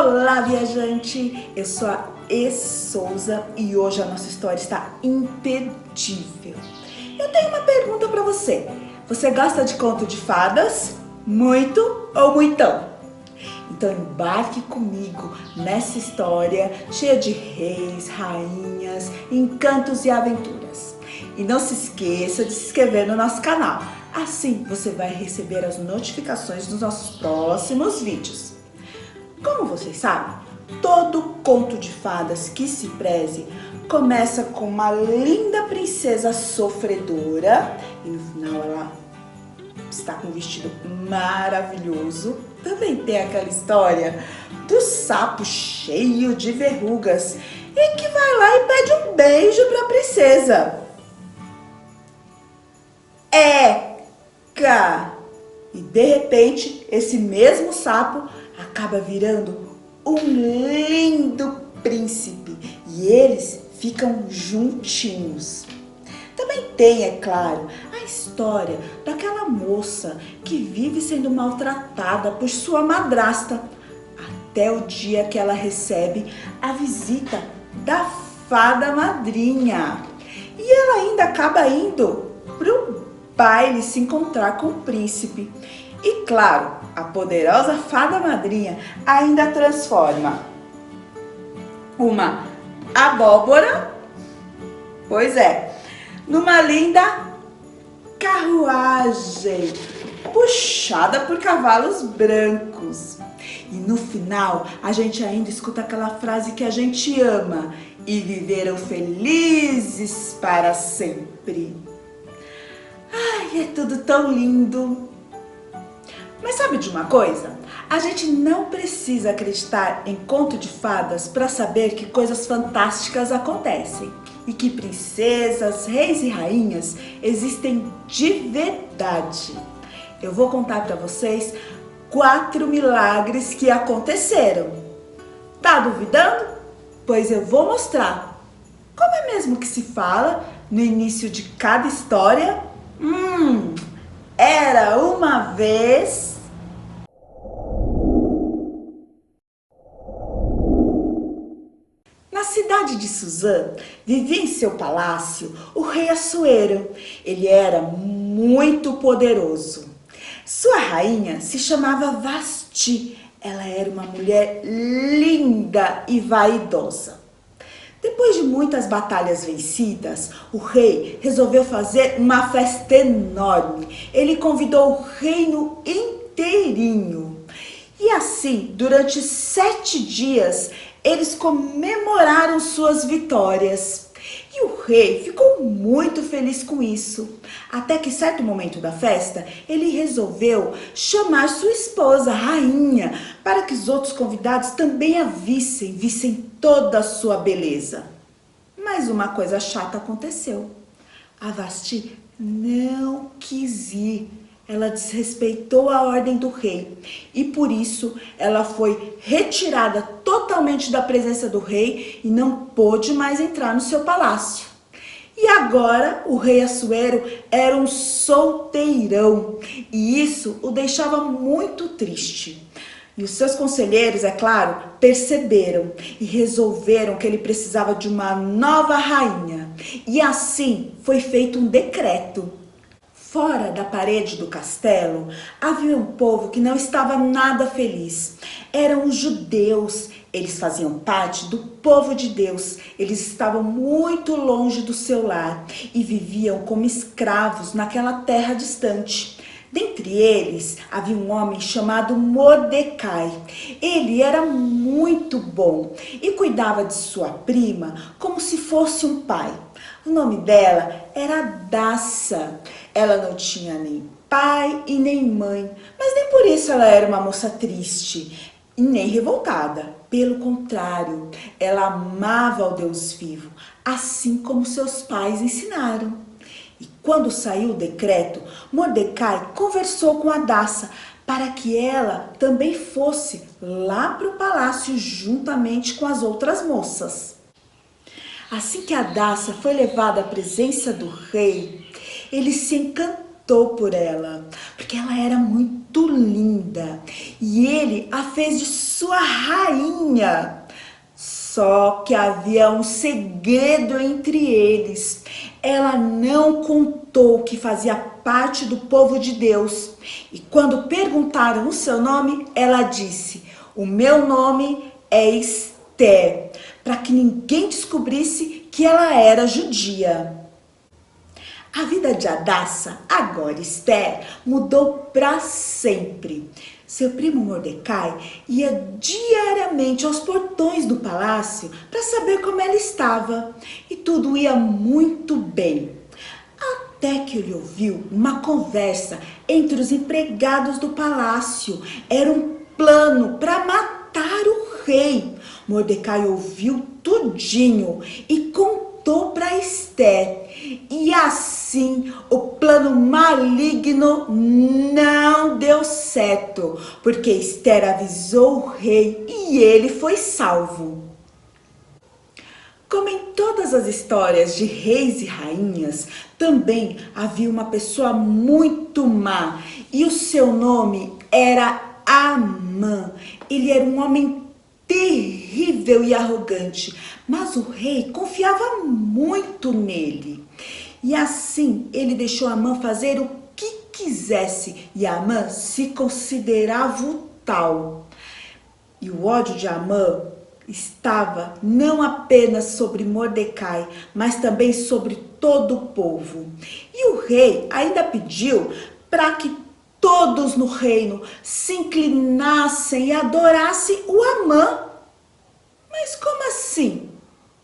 Olá, viajante! Eu sou a E. Souza e hoje a nossa história está imperdível. Eu tenho uma pergunta para você. Você gosta de conto de fadas? Muito ou muitão? Então embarque comigo nessa história cheia de reis, rainhas, encantos e aventuras. E não se esqueça de se inscrever no nosso canal. Assim você vai receber as notificações dos nossos próximos vídeos. Como vocês sabem, todo conto de fadas que se preze começa com uma linda princesa sofredora e no final ela está com um vestido maravilhoso. Também tem aquela história do sapo cheio de verrugas e que vai lá e pede um beijo para a princesa. Eca! E de repente esse mesmo sapo acaba virando um lindo príncipe e eles ficam juntinhos. Também tem, é claro, a história daquela moça que vive sendo maltratada por sua madrasta até o dia que ela recebe a visita da fada madrinha. E ela ainda acaba indo pro baile se encontrar com o príncipe. E claro, a poderosa fada madrinha ainda transforma uma abóbora, pois é, numa linda carruagem puxada por cavalos brancos. E no final a gente ainda escuta aquela frase que a gente ama: e viveram felizes para sempre. Ai, é tudo tão lindo. Mas sabe de uma coisa? A gente não precisa acreditar em conto de fadas para saber que coisas fantásticas acontecem e que princesas, reis e rainhas existem de verdade. Eu vou contar para vocês 4 milagres que aconteceram. Tá duvidando? Pois eu vou mostrar. Como é mesmo que se fala no início de cada história? Era uma vez... Na cidade de Suzã, vivia em seu palácio o rei Assuero. Ele era muito poderoso. Sua rainha se chamava Vasti. Ela era uma mulher linda e vaidosa. Depois de muitas batalhas vencidas, o rei resolveu fazer uma festa enorme. Ele convidou o reino inteirinho. E assim, durante 7 dias, eles comemoraram suas vitórias. E o rei ficou muito feliz com isso. Até que, em certo momento da festa, ele resolveu chamar sua esposa, a rainha, para que os outros convidados também a vissem toda a sua beleza. Mas uma coisa chata aconteceu. A Vasti não quis ir. Ela desrespeitou a ordem do rei e por isso ela foi retirada totalmente da presença do rei e não pôde mais entrar no seu palácio. E agora o rei Assuero era um solteirão e isso o deixava muito triste. E os seus conselheiros, é claro, perceberam e resolveram que ele precisava de uma nova rainha. E assim foi feito um decreto. Fora da parede do castelo, havia um povo que não estava nada feliz. Eram os judeus. Eles faziam parte do povo de Deus. Eles estavam muito longe do seu lar e viviam como escravos naquela terra distante. Dentre eles, havia um homem chamado Mordecai. Ele era muito bom e cuidava de sua prima como se fosse um pai. O nome dela era Dassa. Ela não tinha nem pai e nem mãe, mas nem por isso ela era uma moça triste e nem revoltada. Pelo contrário, ela amava ao Deus vivo, assim como seus pais ensinaram. E quando saiu o decreto, Mordecai conversou com a Dassa para que ela também fosse lá para o palácio juntamente com as outras moças. Assim que a Dassa foi levada à presença do rei, ele se encantou por ela, porque porque ela era muito linda e ele a fez de sua rainha. Só que havia um segredo entre eles. Ela não contou que fazia parte do povo de Deus. E quando perguntaram o seu nome, ela disse: "O meu nome é Esther", para que ninguém descobrisse que ela era judia. A vida de Hadassa, agora Esther, mudou para sempre. Seu primo Mordecai ia diariamente aos portões do palácio para saber como ela estava. E tudo ia muito bem. Até que ele ouviu uma conversa entre os empregados do palácio. Era um plano para matar o rei. Mordecai ouviu tudinho e contou para Esther. E assim o plano maligno não deu certo, porque Esther avisou o rei e ele foi salvo. Como em todas as histórias de reis e rainhas, também havia uma pessoa muito má e o seu nome era Amã. Ele era um homem terrível e arrogante, mas o rei confiava muito nele. E assim ele deixou Amã fazer o que quisesse e Amã se considerava o tal. E o ódio de Amã estava não apenas sobre Mordecai, mas também sobre todo o povo. E o rei ainda pediu para que todos no reino se inclinassem e adorassem o Amã. Mas como assim?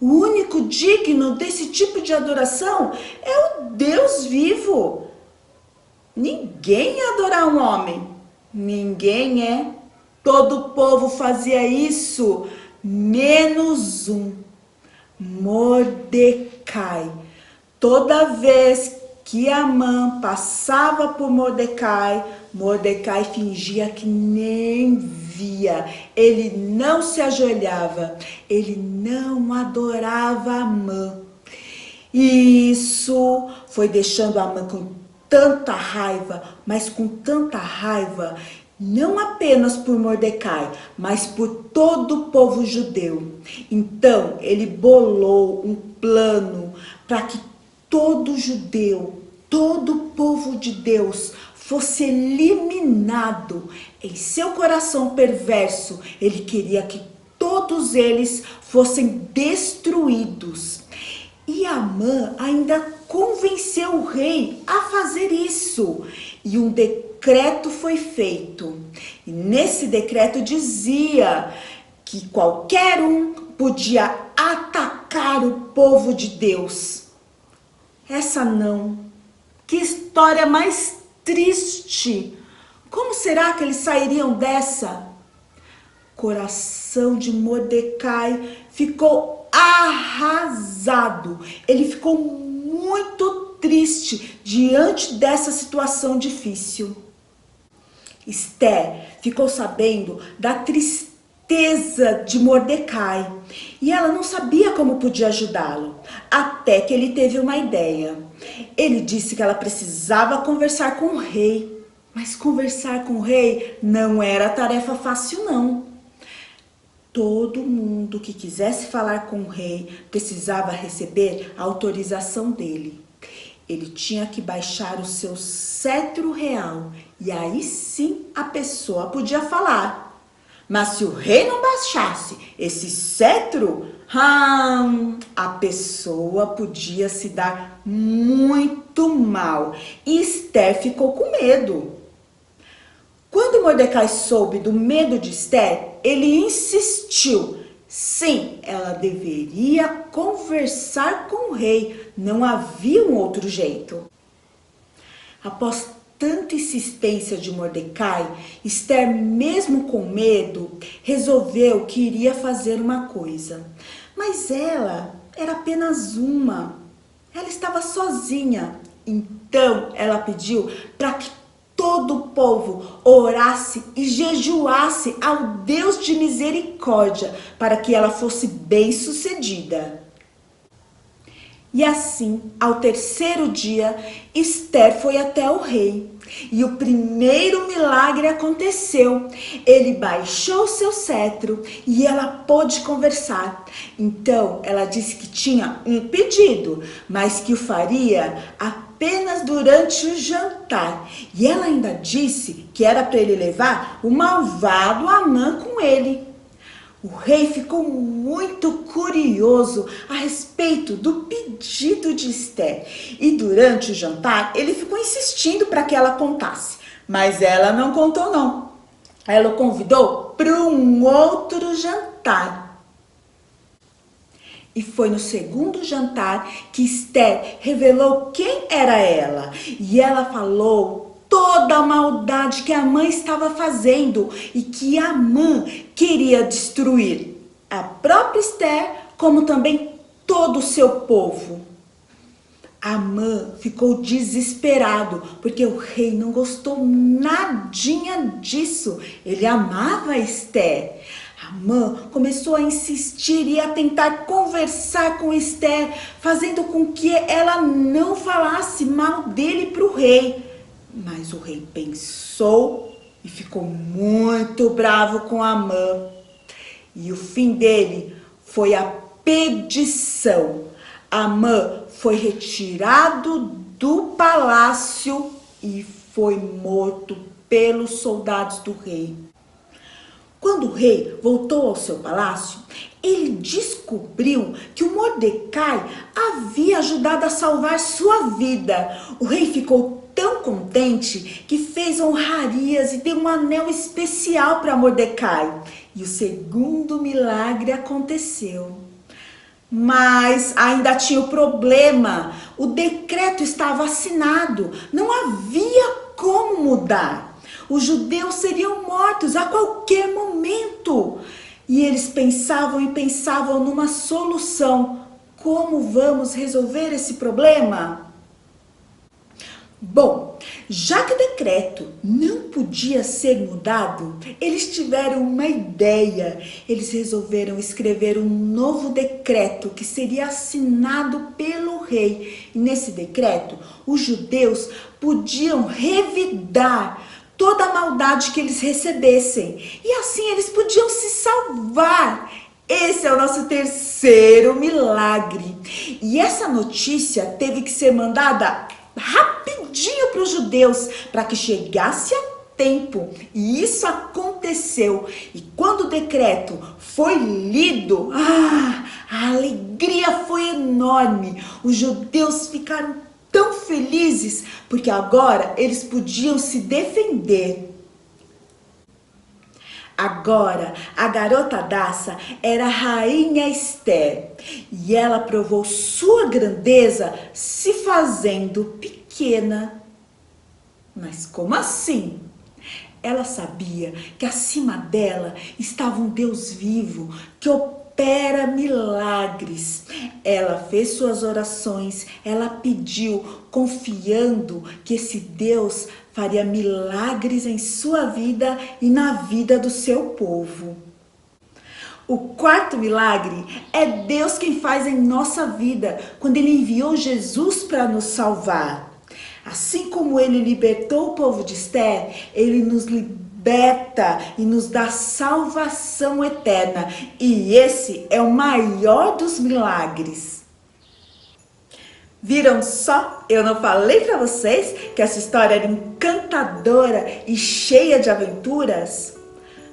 O único digno desse tipo de adoração é o Deus vivo. Ninguém ia adorar um homem. Ninguém é. Todo o povo fazia isso, menos um: Mordecai. Toda vez que Amã passava por Mordecai, Mordecai fingia que nem via. Ele não se ajoelhava, ele não adorava Amã. E isso foi deixando Amã com tanta raiva, mas com tanta raiva, não apenas por Mordecai, mas por todo o povo judeu. Então ele bolou um plano para que todo judeu, todo o povo de Deus fosse eliminado. Em seu coração perverso, ele queria que todos eles fossem destruídos. E Amã ainda convenceu o rei a fazer isso. E um decreto foi feito. E nesse decreto dizia que qualquer um podia atacar o povo de Deus. Essa não. Que história mais triste! Como será que eles sairiam dessa? Coração de Mordecai ficou arrasado. Ele ficou muito triste diante dessa situação difícil. Esther ficou sabendo da tristeza de Mordecai e ela não sabia como podia ajudá-lo, até que ele teve uma ideia. Ele disse que ela precisava conversar com o rei, mas conversar com o rei não era tarefa fácil não. Todo mundo que quisesse falar com o rei precisava receber a autorização dele. Ele tinha que baixar o seu cetro real e aí sim a pessoa podia falar. Mas se o rei não baixasse esse cetro, a pessoa podia se dar muito mal. E Esther ficou com medo. Quando Mordecai soube do medo de Esther, ele insistiu. Sim, ela deveria conversar com o rei. Não havia um outro jeito. Após tanta insistência de Mordecai, Esther, mesmo com medo, resolveu que iria fazer uma coisa. Mas ela era apenas uma. Ela estava sozinha. Então ela pediu para que todo o povo orasse e jejuasse ao Deus de misericórdia para que ela fosse bem-sucedida. E assim, ao terceiro dia, Esther foi até o rei. E o primeiro milagre aconteceu. Ele baixou seu cetro e ela pôde conversar. Então ela disse que tinha um pedido, mas que o faria apenas durante o jantar. E ela ainda disse que era para ele levar o malvado Amã com ele. O rei ficou muito curioso a respeito do pedido de Ester e durante o jantar ele ficou insistindo para que ela contasse, mas ela não contou não. Ela o convidou para um outro jantar. E foi no segundo jantar que Ester revelou quem era ela e ela falou toda a maldade que Amã estava fazendo e que Amã queria destruir a própria Ester, como também todo o seu povo. Amã ficou desesperado, porque o rei não gostou nadinha disso. Ele amava a Ester. Amã começou a insistir e a tentar conversar com Ester, fazendo com que ela não falasse mal dele para o rei. Mas o rei pensou e ficou muito bravo com Amã. E o fim dele foi a perdição. Amã foi retirado do palácio e foi morto pelos soldados do rei. Quando o rei voltou ao seu palácio, ele descobriu que o Mordecai havia ajudado a salvar sua vida. O rei ficou tão contente que fez honrarias e deu um anel especial para Mordecai. E o segundo milagre aconteceu. Mas ainda tinha o problema. O decreto estava assinado. Não havia como mudar. Os judeus seriam mortos a qualquer momento. E eles pensavam e pensavam numa solução. Como vamos resolver esse problema? Bom, já que o decreto não podia ser mudado, eles tiveram uma ideia. Eles resolveram escrever um novo decreto que seria assinado pelo rei. E nesse decreto, os judeus podiam revidar toda a maldade que eles recebessem. E assim eles podiam se salvar. Esse é o nosso terceiro milagre. E essa notícia teve que ser mandada rapidinho para os judeus, para que chegasse a tempo. E isso aconteceu. E quando o decreto foi lido, a alegria foi enorme. Os judeus ficaram tão felizes, porque agora eles podiam se defender. Agora, a garota Daça era a rainha Ester e ela provou sua grandeza se fazendo pequena. Mas como assim? Ela sabia que acima dela estava um Deus vivo que opera milagres. Ela fez suas orações, ela pediu, confiando que esse Deus faria milagres em sua vida e na vida do seu povo. O quarto milagre é Deus quem faz em nossa vida, quando Ele enviou Jesus para nos salvar. Assim como Ele libertou o povo de Ester, Ele nos liberta e nos dá salvação eterna. E esse é o maior dos milagres. Viram só? Eu não falei para vocês que essa história era encantadora e cheia de aventuras?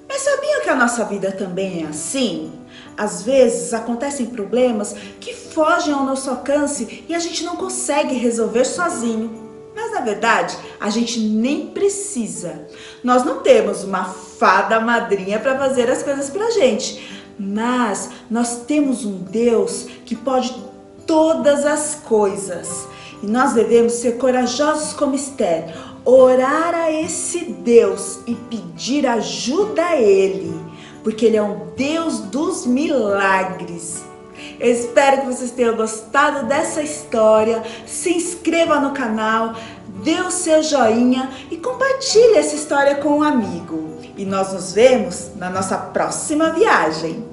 Mas sabiam que a nossa vida também é assim? Às vezes acontecem problemas que fogem ao nosso alcance e a gente não consegue resolver sozinho. Mas na verdade, a gente nem precisa. Nós não temos uma fada madrinha para fazer as coisas pra gente. Mas nós temos um Deus que pode todas as coisas. E nós devemos ser corajosos como Ester, orar a esse Deus e pedir ajuda a Ele, porque Ele é um Deus dos milagres. Eu espero que vocês tenham gostado dessa história. Se inscreva no canal, dê o seu joinha e compartilhe essa história com um amigo. E nós nos vemos na nossa próxima viagem.